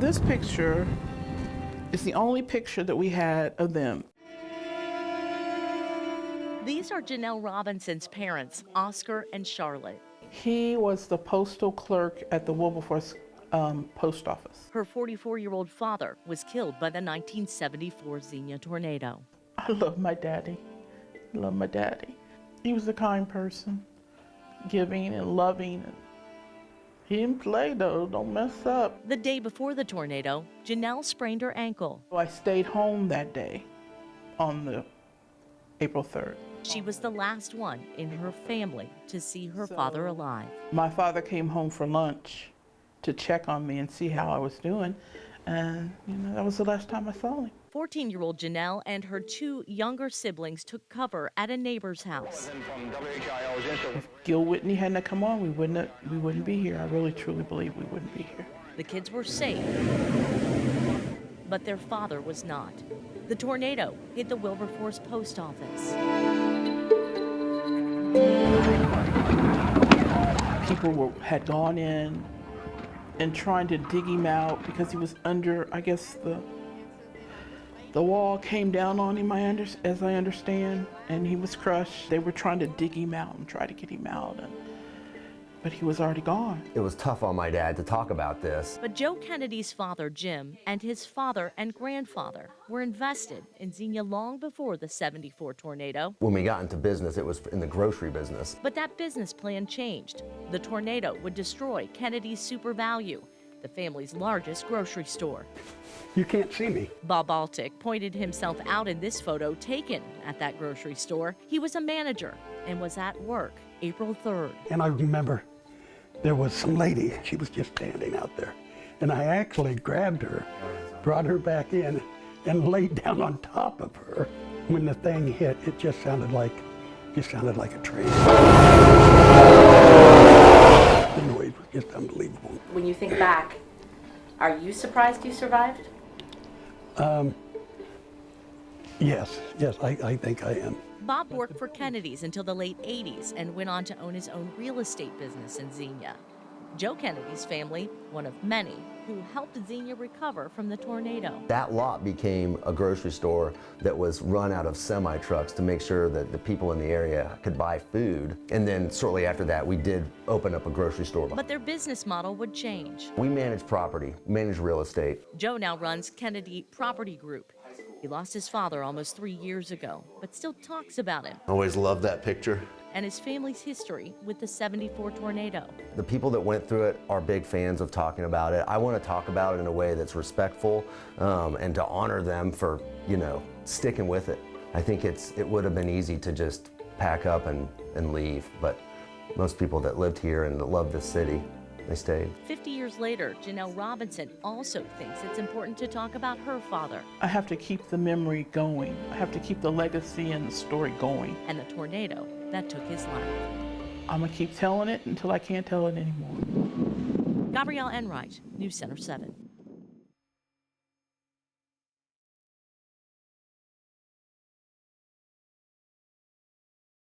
this picture is the only picture that we had of them. These are Janelle Robinson's parents, Oscar and Charlotte. He was the postal clerk at the Wilberforce post office. Her 44-year-old father was killed by the 1974 Xenia tornado. I love my daddy. I love my daddy. He was a kind person, giving and loving. He didn't play though, don't mess up. The day before the tornado, Janelle sprained her ankle. I stayed home that day on the April 3rd. She was the last one in her family to see her father alive. My father came home for lunch to check on me and see how I was doing. And, that was the last time I saw him. 14-year-old Janelle and her two younger siblings took cover at a neighbor's house. If Gil Whitney hadn't come on, we wouldn't be here. I really, truly believe we wouldn't be here. The kids were safe, but their father was not. The tornado hit the Wilberforce post office. People had gone in and trying to dig him out because he was under, I guess the wall came down on him, as I understand, and he was crushed. They were trying to dig him out and try to get him out, but he was already gone. It was tough on my dad to talk about this. But Joe Kennedy's father, Jim, and his father and grandfather were invested in Xenia long before the '74 tornado. When we got into business, it was in the grocery business. But that business plan changed. The tornado would destroy Kennedy's Super Value, the family's largest grocery store. You can't see me. Bob Baltic pointed himself out in this photo taken at that grocery store. He was a manager and was at work April 3rd. And I remember there was some lady, she was just standing out there. And I actually grabbed her, brought her back in, and laid down on top of her. When the thing hit, it just sounded like a train. The noise was just unbelievable. When you think back, are you surprised you survived? Yes, I think I am. Bob worked for Kennedy's until the late 80s and went on to own his own real estate business in Xenia. Joe Kennedy's family, one of many who helped Xenia recover from the tornado. That lot became a grocery store that was run out of semi-trucks to make sure that the people in the area could buy food. And then shortly after that, we did open up a grocery store. But their business model would change. We manage property, manage real estate. Joe now runs Kennedy Property Group. He lost his father almost 3 years ago, but still talks about him. Always loved that picture. And his family's history with the '74 tornado. The people that went through it are big fans of talking about it. I want to talk about it in a way that's respectful and to honor them for, sticking with it. I think it would have been easy to just pack up and leave, but most people that lived here and that loved this city, they stayed. 50 years later, Janelle Robinson also thinks it's important to talk about her father. I have to keep the memory going. I have to keep the legacy and the story going. And the tornado that took his life. I'm gonna keep telling it until I can't tell it anymore. Gabrielle Enright, News Center 7.